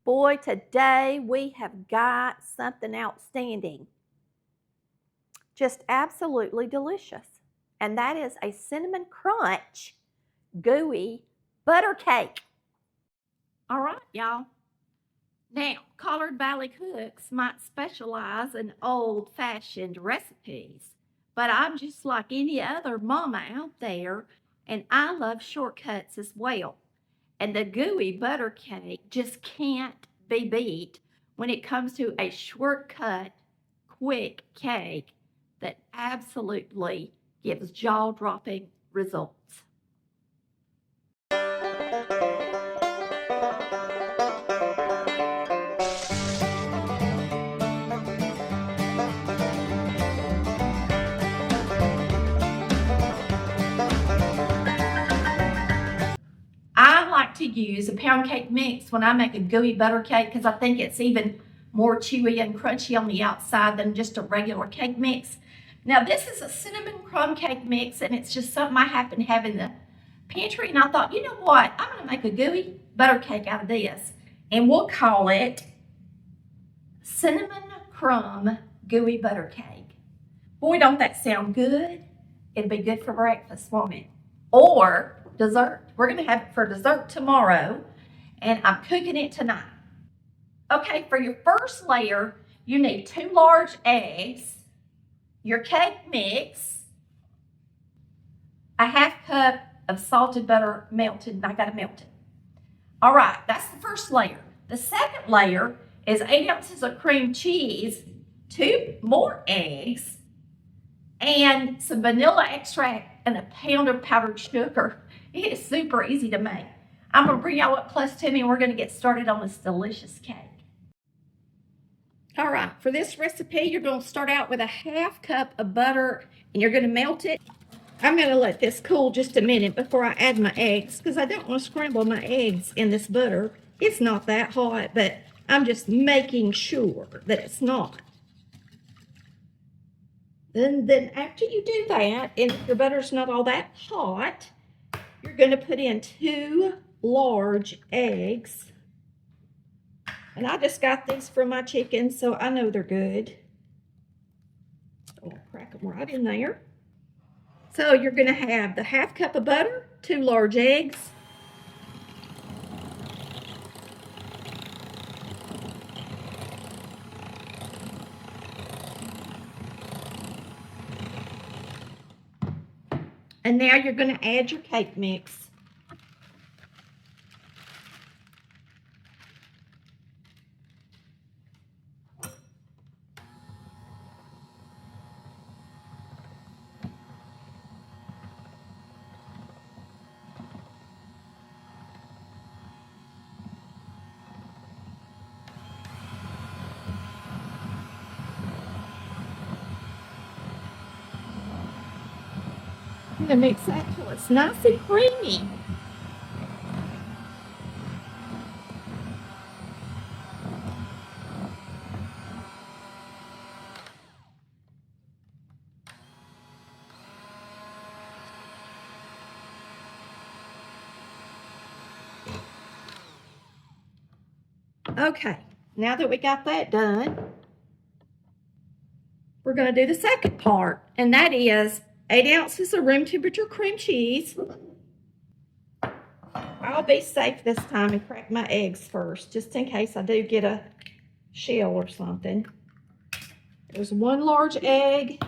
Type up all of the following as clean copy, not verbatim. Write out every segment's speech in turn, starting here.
Boy, today we have got something outstanding. Just absolutely delicious. And that is a cinnamon crunch gooey butter cake. All right, y'all. Now, Collard Valley cooks might specialize in old-fashioned recipes, but I'm just like any other mama out there, and I love shortcuts as well. And the gooey butter cake just can't be beat when it comes to a shortcut, quick cake that absolutely gives jaw-dropping results. I like to use a pound cake mix when I make a gooey butter cake because I think it's even more chewy and crunchy on the outside than just a regular cake mix. Now this is a cinnamon crumb cake mix, and it's just something I happen to have in the pantry, and I thought, you know what, I'm going to make a gooey butter cake out of this, and we'll call it cinnamon crumb gooey butter cake. Boy, don't that sound good. It'd be good for breakfast, won't it? Or dessert. We're going to have it for dessert tomorrow, and I'm cooking it tonight. Okay, for your first layer, you need 2 large eggs, your cake mix, a ½ cup of salted butter melted, and I got to melt it. All right, that's the first layer. The second layer is 8 ounces of cream cheese, 2 more eggs, and some vanilla extract and a pound of powdered sugar. It is super easy to make. I'm going to bring y'all up close to me, and we're going to get started on this delicious cake. All right, for this recipe, you're going to start out with a ½ cup of butter, and you're going to melt it. I'm going to let this cool just a minute before I add my eggs, because I don't want to scramble my eggs in this butter. It's not that hot, but I'm just making sure that it's not. Then after you do that, and if your butter's not all that hot, you're going to put in 2 large eggs. And I just got these from my chickens, so I know they're good. I'll crack them right in there. So you're going to have the ½ cup of butter, 2 large eggs, and now you're going to add your cake mix. I'm going to mix that till it's nice and creamy. Okay, now that we got that done, we're going to do the second part, and that is 8 ounces of room temperature cream cheese. I'll be safe this time and crack my eggs first, just in case I do get a shell or something. There's 1 large egg,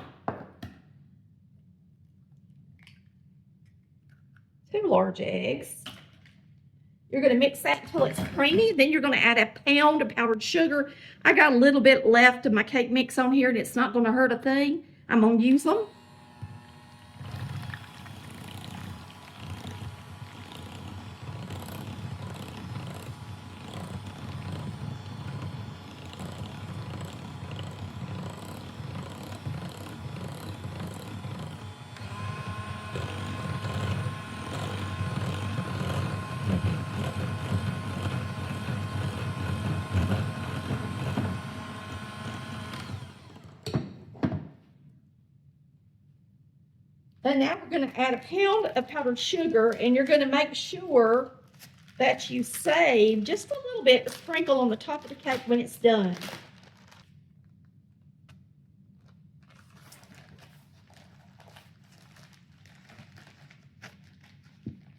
2 large eggs. You're going to mix that until it's creamy. Then you're going to add a pound of powdered sugar. I got a little bit left of my cake mix on here, and it's not going to hurt a thing. I'm going to use them. And now we're going to add a pound of powdered sugar, and you're going to make sure that you save just a little bit to sprinkle on the top of the cake when it's done.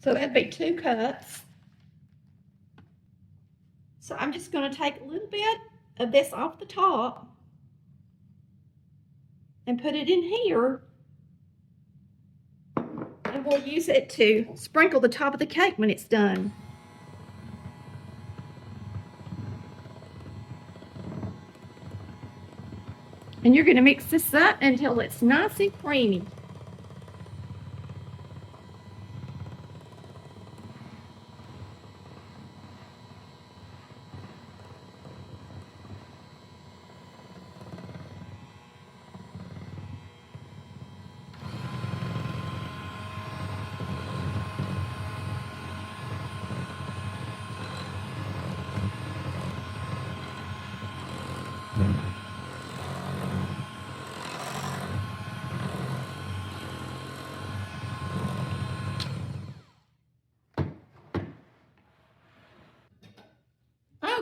So that'd be 2 cups. So I'm just going to take a little bit of this off the top and put it in here. And we'll use it to sprinkle the top of the cake when it's done. And you're going to mix this up until it's nice and creamy.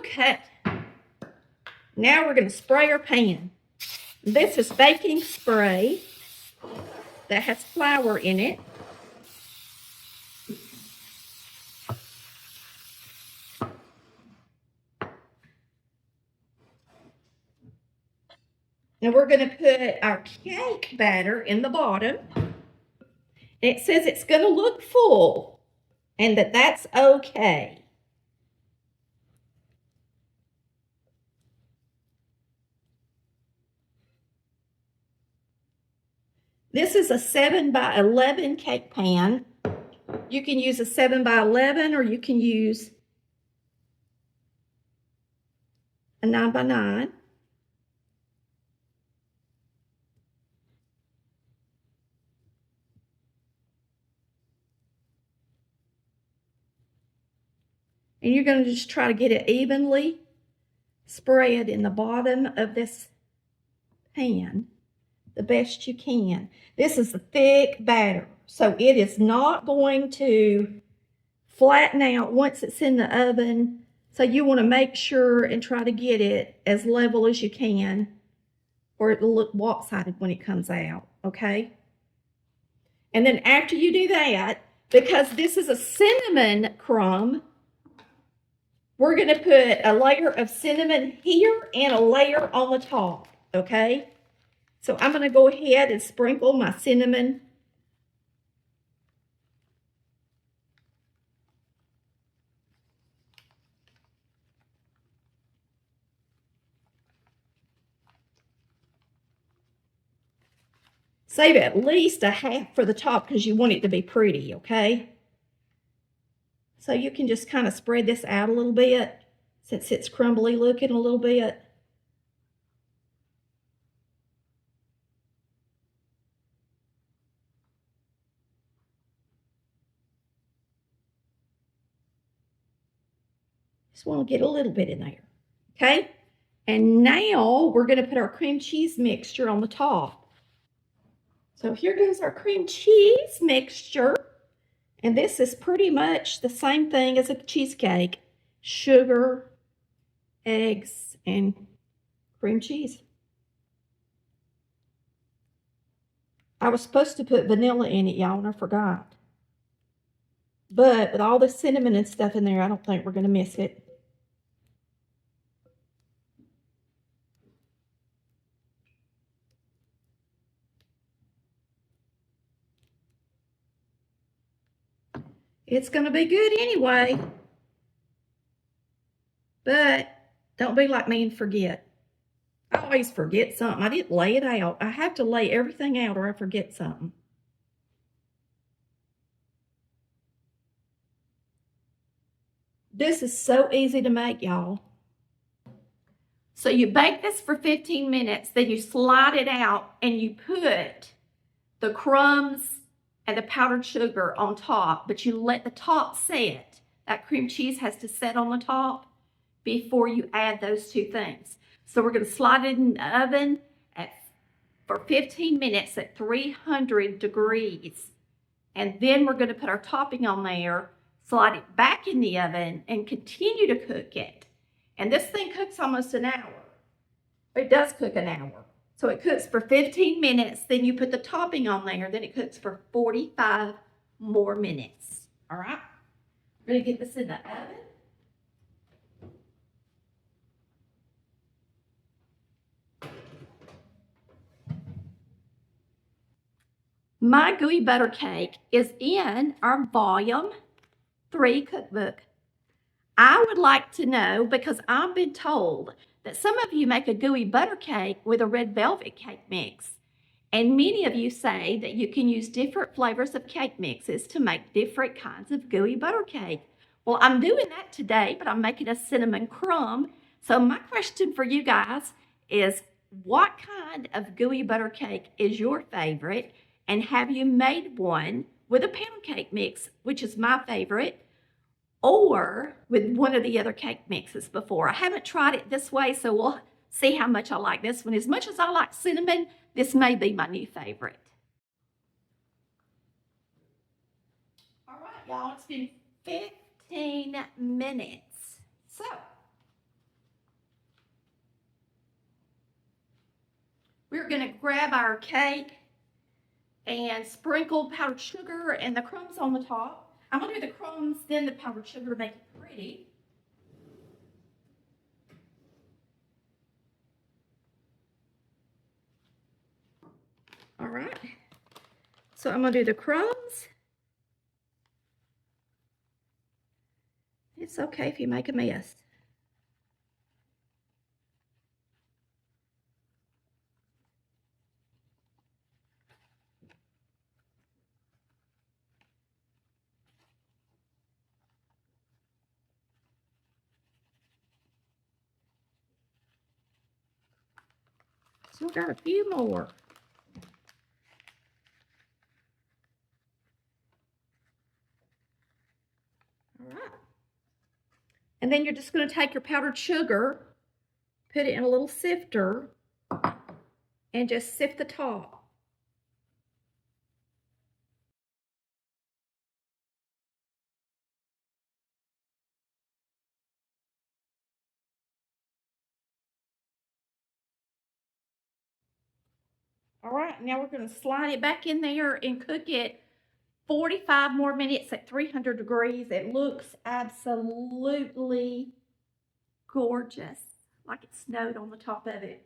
Okay, now we're going to spray our pan. This is baking spray that has flour in it. And we're going to put our cake batter in the bottom. It says it's going to look full and that's okay. This is a 7 by 11 cake pan. You can use a 7 by 11 or you can use a 9 by 9. And you're going to just try to get it evenly spread in the bottom of this pan the best you can. This is a thick batter, so it is not going to flatten out once it's in the oven. So you want to make sure and try to get it as level as you can, or it'll look lopsided when it comes out, okay? And then after you do that, because this is a cinnamon crumb, we're going to put a layer of cinnamon here and a layer on the top, okay? So I'm going to go ahead and sprinkle my cinnamon. Save at least a half for the top because you want it to be pretty, okay? So you can just kind of spread this out a little bit since it's crumbly looking a little bit. Just want to get a little bit in there, okay? And now we're going to put our cream cheese mixture on the top. So here goes our cream cheese mixture. And this is pretty much the same thing as a cheesecake. Sugar, eggs, and cream cheese. I was supposed to put vanilla in it, y'all, and I forgot. But with all the cinnamon and stuff in there, I don't think we're going to miss it. It's going to be good anyway. But don't be like me and forget. I always forget something. I didn't lay it out. I have to lay everything out or I forget something. This is so easy to make, y'all. So you bake this for 15 minutes, then you slide it out and you put the crumbs and the powdered sugar on top, but you let the top set. That cream cheese has to set on the top before you add those two things. So we're going to slide it in the oven for 15 minutes at 300 degrees. And then we're going to put our topping on there, slide it back in the oven, and continue to cook it. And this thing cooks almost an hour. It does cook an hour. So it cooks for 15 minutes, then you put the topping on there, then it cooks for 45 more minutes. All right? I'm going to get this in the oven. My gooey butter cake is in our volume 3 cookbook. I would like to know, because I've been told that some of you make a gooey butter cake with a red velvet cake mix. And many of you say that you can use different flavors of cake mixes to make different kinds of gooey butter cake. Well, I'm doing that today, but I'm making a cinnamon crumb. So my question for you guys is, what kind of gooey butter cake is your favorite? And have you made one with a pound cake mix, which is my favorite, or with one of the other cake mixes before? I haven't tried it this way, so we'll see how much I like this one. As much as I like cinnamon, this may be my new favorite. All right, y'all, it's been 15 minutes. So, we're gonna grab our cake and sprinkle powdered sugar and the crumbs on the top. I'm gonna do the crumbs, then the powdered sugar to make it pretty. All right, so I'm gonna do the crumbs. It's okay if you make a mess. Still got a few more. All right. And then you're just going to take your powdered sugar, put it in a little sifter, and just sift the top. All right, now we're going to slide it back in there and cook it 45 more minutes at 300 degrees. It looks absolutely gorgeous, like it snowed on the top of it.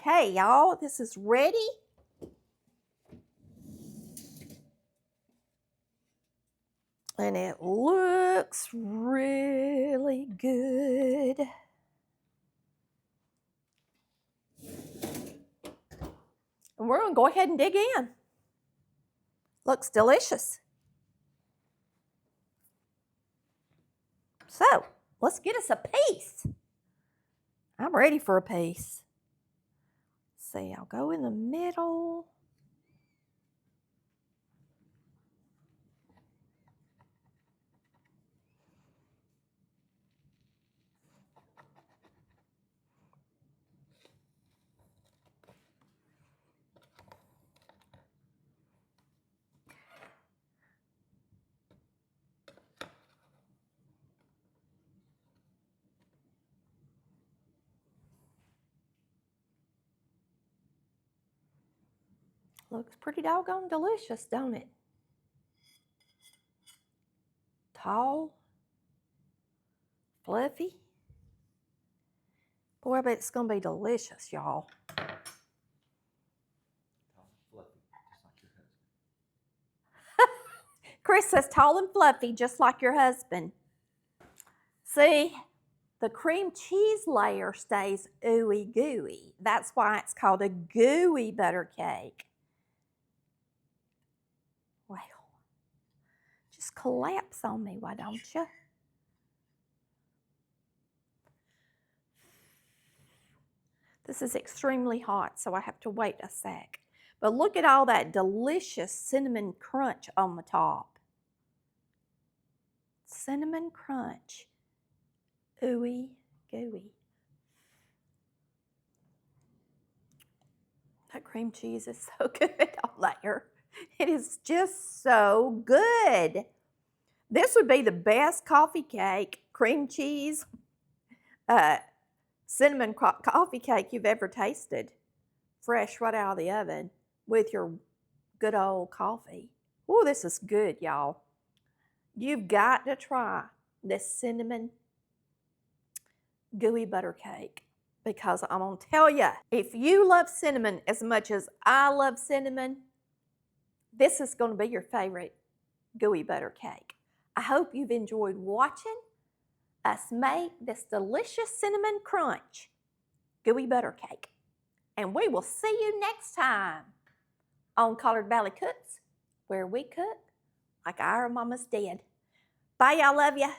Okay, y'all, this is ready. And it looks really good. And we're going to go ahead and dig in. Looks delicious. So, let's get us a piece. I'm ready for a piece. Let's see, I'll go in the middle. Looks pretty doggone delicious, don't it? Tall, fluffy. Boy, I bet it's going to be delicious, y'all. Chris says tall and fluffy, just like your husband. See, the cream cheese layer stays ooey gooey. That's why it's called a gooey butter cake. Well, just collapse on me, why don't you? This is extremely hot, so I have to wait a sec. But look at all that delicious cinnamon crunch on the top. Cinnamon crunch. Ooey gooey. That cream cheese is so good on there. It is just so good. This would be the best coffee cake, cream cheese, cinnamon coffee cake you've ever tasted. Fresh right out of the oven with your good old coffee. Oh, this is good, y'all. You've got to try this cinnamon gooey butter cake because I'm going to tell you, if you love cinnamon as much as I love cinnamon, this is going to be your favorite gooey butter cake. I hope you've enjoyed watching us make this delicious cinnamon crunch gooey butter cake. And we will see you next time on Collard Valley Cooks, where we cook like our mamas did. Bye, y'all. Love ya.